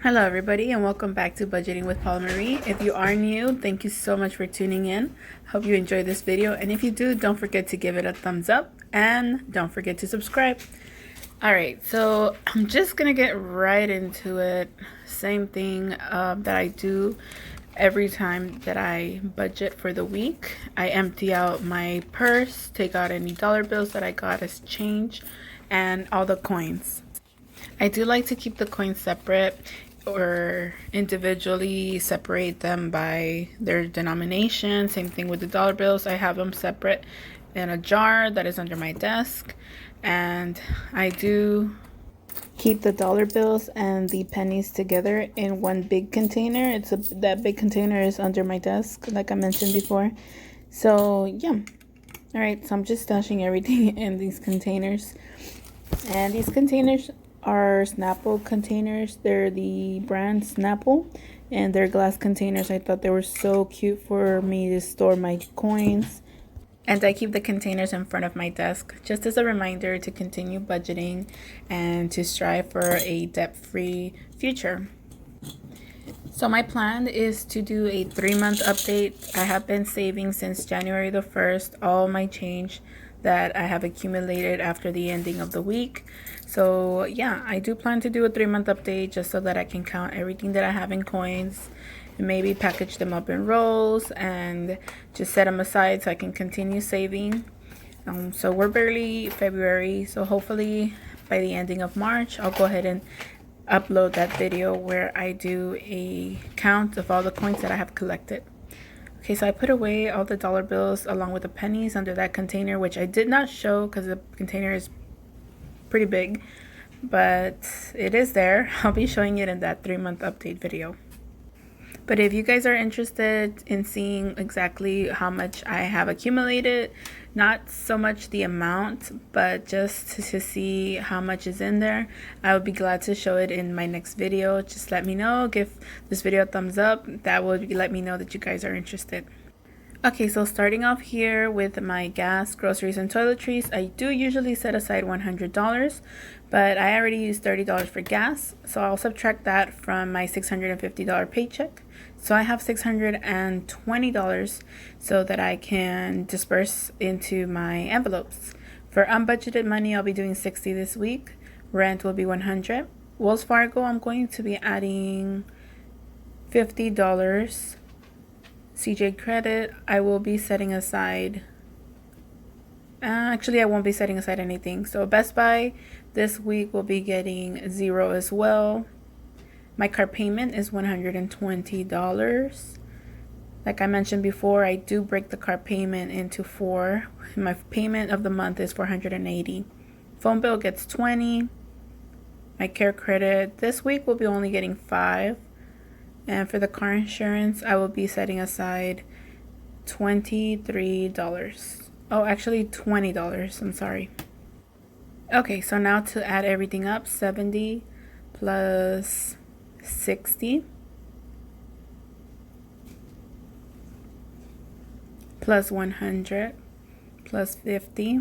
Hello everybody and welcome back to Budgeting with PaulaMarie. If you are new, thank you so much for tuning in. Hope you enjoyed this video, and if you do, don't forget to give it a thumbs up and don't forget to subscribe. Alright, so I'm just gonna get right into it. Same thing that I do every time that I budget for the week. I empty out my purse, take out any dollar bills that I got as change, and all the coins. I do like to keep the coins separate or individually separate them by their denomination. Same thing with the dollar bills. I have them separate in a jar that is under my desk, and I do keep the dollar bills and the pennies together in one big container. That big container is under my desk, like I mentioned before. So yeah. All right, so I'm just stashing everything in these containers, and these containers are Snapple containers. They're the brand Snapple, and they're glass containers. I thought they were so cute for me to store my coins. And I keep the containers in front of my desk just as a reminder to continue budgeting and to strive for a debt-free future. So my plan is to do a 3-month update. I have been saving since January the 1st, all my change that I have accumulated after the ending of the week. So yeah, I do plan to do a 3-month update just so that I can count everything that I have in coins and maybe package them up in rolls and just set them aside so I can continue saving. So we're barely February, so hopefully by the ending of March I'll go ahead and upload that video where I do a count of all the coins that I have collected. Okay, so I put away all the dollar bills along with the pennies under that container, which I did not show because the container is pretty big, but it is there. I'll be showing it in that 3-month update video. But if you guys are interested in seeing exactly how much I have accumulated, not so much the amount, but just to see how much is in there, I would be glad to show it in my next video. Just let me know, give this video a thumbs up. That would let me know that you guys are interested. Okay, so starting off here with my gas, groceries, and toiletries, I do usually set aside $100, but I already used $30 for gas, so I'll subtract that from my $650 paycheck. So I have $620 so that I can disperse into my envelopes. For unbudgeted money, I'll be doing $60 this week. Rent will be $100. Wells Fargo, I'm going to be adding $50. CJ Credit, I will be setting aside, actually I won't be setting aside anything. So Best Buy this week will be getting $0 as well. My car payment is $120. Like I mentioned before, I do break the car payment into 4. My payment of the month is $480. Phone bill gets $20. My care credit this week will be only getting $5. And for the car insurance, I will be setting aside $23. Oh, actually $20. I'm sorry. Okay, so now to add everything up, 70 plus 60 plus 100 plus 50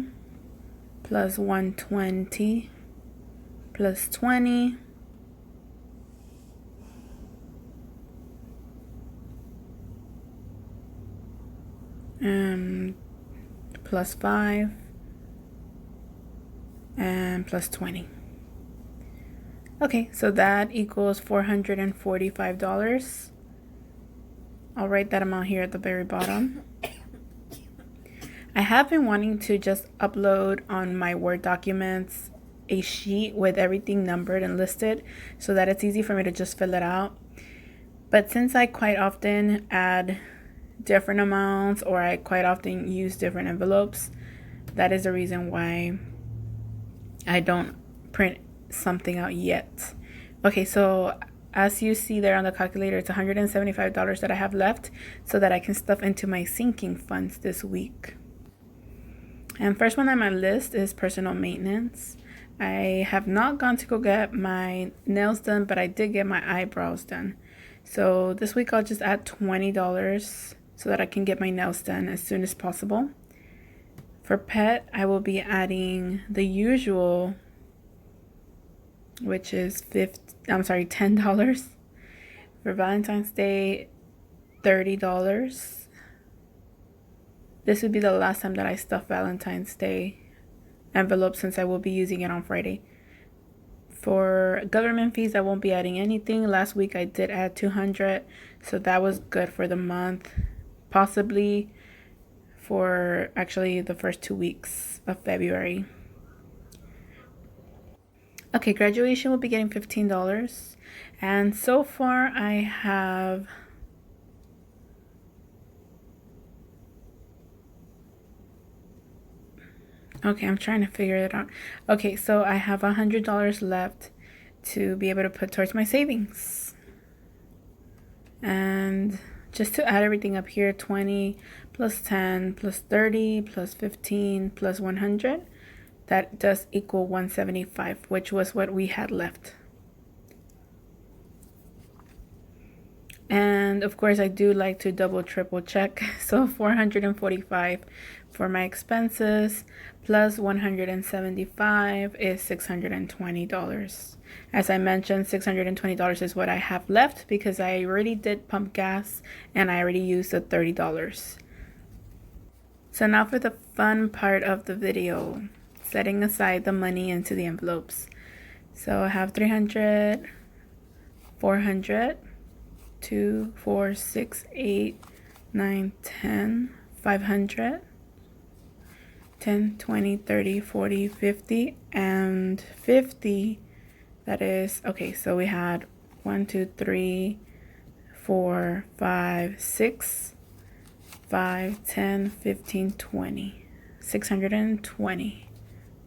plus 120 plus 20 plus 5 and plus 20. Okay, so that equals $445. I'll write that amount here at the very bottom. I have been wanting to just upload on my Word documents a sheet with everything numbered and listed so that it's easy for me to just fill it out. But since I quite often add different amounts or I quite often use different envelopes, that is the reason why I don't print something out yet. Okay, so as you see there on the calculator, it's $175 that I have left so that I can stuff into my sinking funds this week. And first one on my list is personal maintenance. I have not gone to go get my nails done, but I did get my eyebrows done. So this week I'll just add $20 so that I can get my nails done as soon as possible. For pet, I will be adding the usual, which is I'm sorry, $10. For Valentine's Day, $30. This would be the last time that I stuff Valentine's Day envelope, since I will be using it on Friday. For government fees, I won't be adding anything. Last week I did add $200, so that was good for the month. Possibly for actually the first 2 weeks of February. Okay, graduation will be getting $15. And so far I have okay, I'm trying to figure it out. Okay, so I have $100 left to be able to put towards my savings. And just to add everything up here, 20 plus 10 plus 30 plus 15 plus 100, that does equal 175, which was what we had left. And of course, I do like to double triple check. So 445 for my expenses plus 175 is $620. As I mentioned, $620 is what I have left because I already did pump gas and I already used the $30. So now for the fun part of the video, setting aside the money into the envelopes. So I have 300, 400, 2, 4, 6, 8, 9, 10, 500, 10, 20, 30, 40, 50, and 50. That is, okay, so we had 1, 2, 3, 4, 5, 6, 5, 10, 15, 20. 620.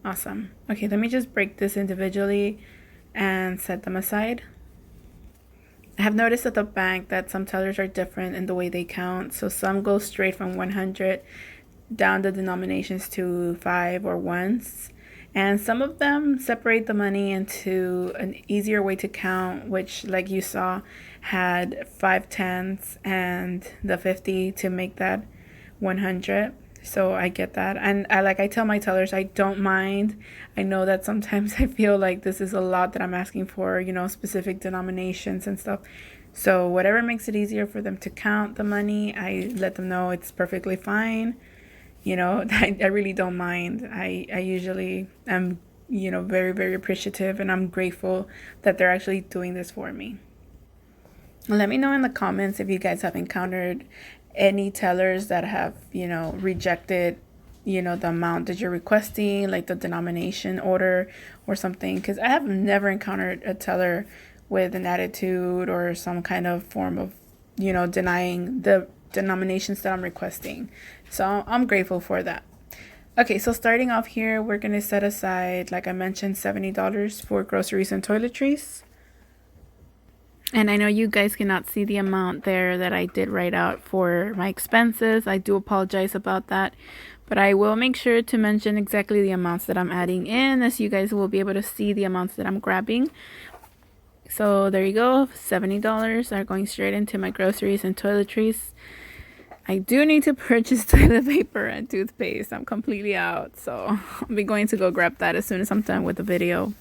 Awesome. Okay, let me just break this individually and set them aside. I have noticed at the bank that some tellers are different in the way they count. So some go straight from 100 down the denominations to 5 or 1s. And some of them separate the money into an easier way to count, which, like you saw, had 5 10s and the 50 to make that 100. So I get that. And I tell my tellers, I don't mind. I know that sometimes I feel like this is a lot that I'm asking for, you know, specific denominations and stuff. So whatever makes it easier for them to count the money, I let them know it's perfectly fine. You know, I really don't mind. I usually am, you know, very, very appreciative, and I'm grateful that they're actually doing this for me. Let me know in the comments if you guys have encountered any tellers that have, you know, rejected, you know, the amount that you're requesting, like the denomination order or something, because I have never encountered a teller with an attitude or some kind of form of, you know, denying the denominations that I'm requesting. So I'm grateful for that. Okay, so starting off here, we're going to set aside, like I mentioned, $70 for groceries and toiletries. And I know you guys cannot see the amount there that I did write out for my expenses. I do apologize about that. But I will make sure to mention exactly the amounts that I'm adding in, as you guys will be able to see the amounts that I'm grabbing. So there you go. $70 are going straight into my groceries and toiletries. I do need to purchase toilet paper and toothpaste. I'm completely out. So I'll be going to go grab that as soon as I'm done with the video.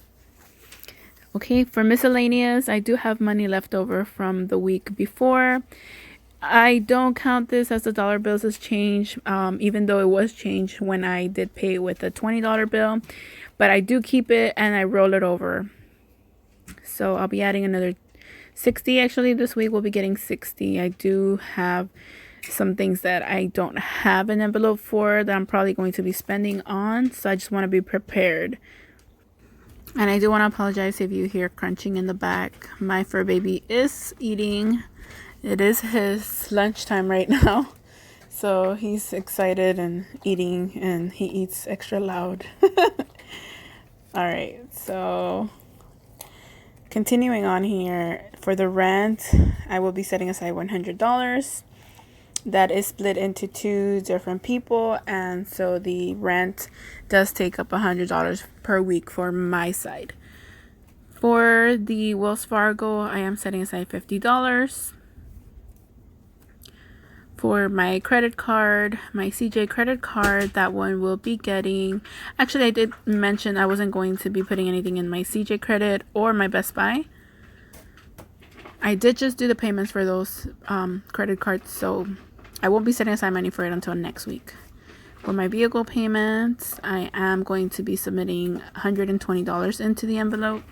Okay, for miscellaneous, I do have money left over from the week before. I don't count this as the dollar bills as change, even though it was changed when I did pay with a $20 bill. But I do keep it and I roll it over. So I'll be adding another 60. Actually, this week we'll be getting 60. I do have some things that I don't have an envelope for that I'm probably going to be spending on. So I just want to be prepared. And I do want to apologize if you hear crunching in the back. My fur baby is eating. It is his lunchtime right now. So he's excited and eating, and he eats extra loud. All right, so continuing on here, for the rent, I will be setting aside $100. That is split into 2 different people, and so the rent does take up $100 per week for my side. For the Wells Fargo, I am setting aside $50. For my credit card, my CJ credit card, that one will be getting, actually I did mention I wasn't going to be putting anything in my CJ credit or my Best Buy. I did just do the payments for those credit cards, so I won't be setting aside money for it until next week. For my vehicle payments, I am going to be submitting $120 into the envelope.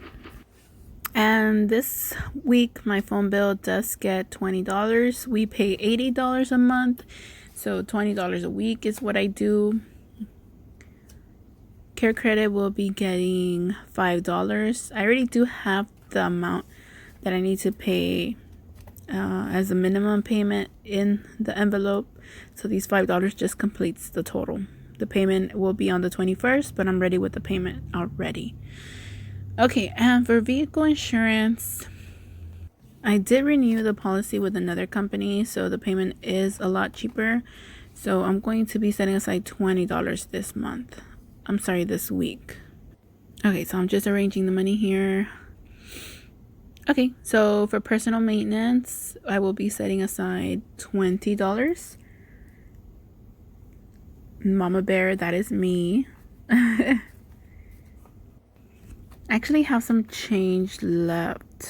And this week, my phone bill does get $20. We pay $80 a month, so $20 a week is what I do. Care Credit will be getting $5. I already do have the amount that I need to pay as a minimum payment in the envelope, so these $5 just completes the total. The payment will be on the 21st, but I'm ready with the payment already. Okay, and for vehicle insurance, I did renew the policy with another company, so the payment is a lot cheaper. So I'm going to be setting aside $20 this month. I'm sorry, this week. Okay, so I'm just arranging the money here. Okay, so for personal maintenance, I will be setting aside $20. Mama Bear, that is me. I actually have some change left.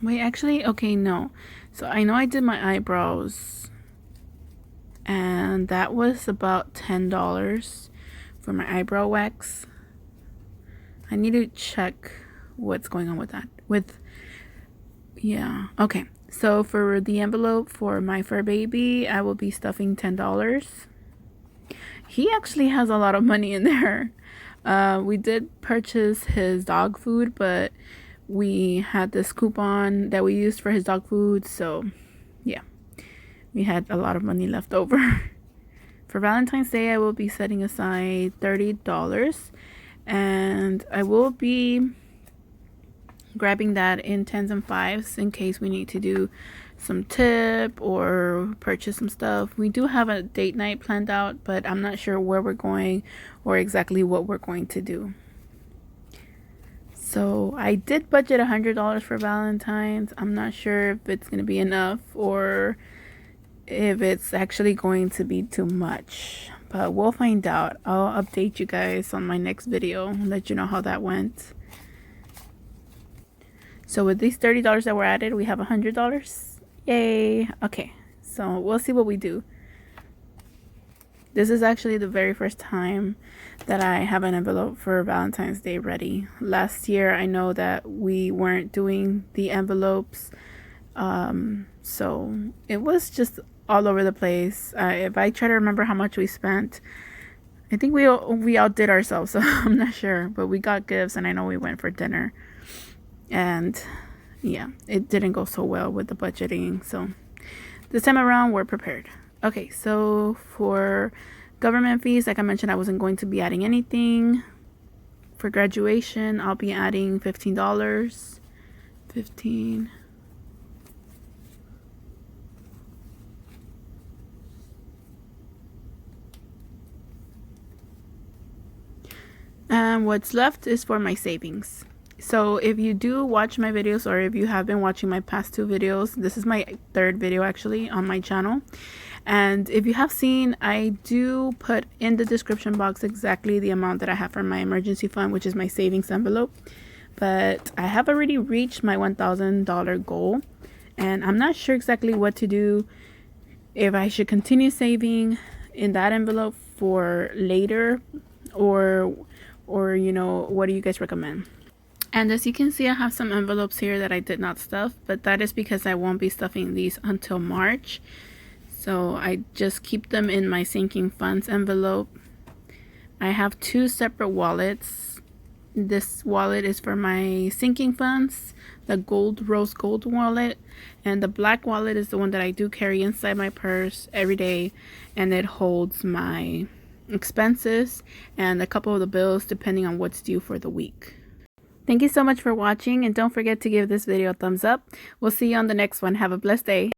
Wait, actually, okay, no. So I know I did my eyebrows, and that was about $10 for my eyebrow wax. I need to check what's going on with that. Yeah, okay. So for the envelope for my fur baby, I will be stuffing $10. He actually has a lot of money in there. We did purchase his dog food, but we had this coupon that we used for his dog food, so yeah, we had a lot of money left over. For Valentine's Day, I will be setting aside $30, and I will be grabbing that in 10s and 5s in case we need to do some tip or purchase some stuff. We do have a date night planned out, but I'm not sure where we're going or exactly what we're going to do. So I did budget $100 for Valentine's. I'm not sure if it's going to be enough or if it's actually going to be too much, but we'll find out. I'll update you guys on my next video and let you know how that went. So with these $30 that were added, we have $100. Yay. Okay, so we'll see what we do. This is actually the very first time that I have an envelope for Valentine's Day ready. Last year, I know that we weren't doing the envelopes, so it was just all over the place. If I try to remember how much we spent, I think we outdid ourselves, so I'm not sure. But we got gifts, and I know we went for dinner. And yeah, it didn't go so well with the budgeting. So this time around, we're prepared. Okay, so for government fees, like I mentioned, I wasn't going to be adding anything. For graduation, I'll be adding $15. 15. And what's left is for my savings. So if you do watch my videos, or if you have been watching my past 2 videos, this is my 3rd video actually on my channel. And if you have seen, I do put in the description box exactly the amount that I have for my emergency fund, which is my savings envelope. But I have already reached my $1,000 goal, and I'm not sure exactly what to do, if I should continue saving in that envelope for later, or you know, what do you guys recommend? And as you can see, I have some envelopes here that I did not stuff, but that is because I won't be stuffing these until March. So I just keep them in my sinking funds envelope. I have 2 separate wallets. This wallet is for my sinking funds, the rose gold wallet, and the black wallet is the one that I do carry inside my purse every day, and it holds my expenses and a couple of the bills depending on what's due for the week. Thank you so much for watching, and don't forget to give this video a thumbs up. We'll see you on the next one. Have a blessed day.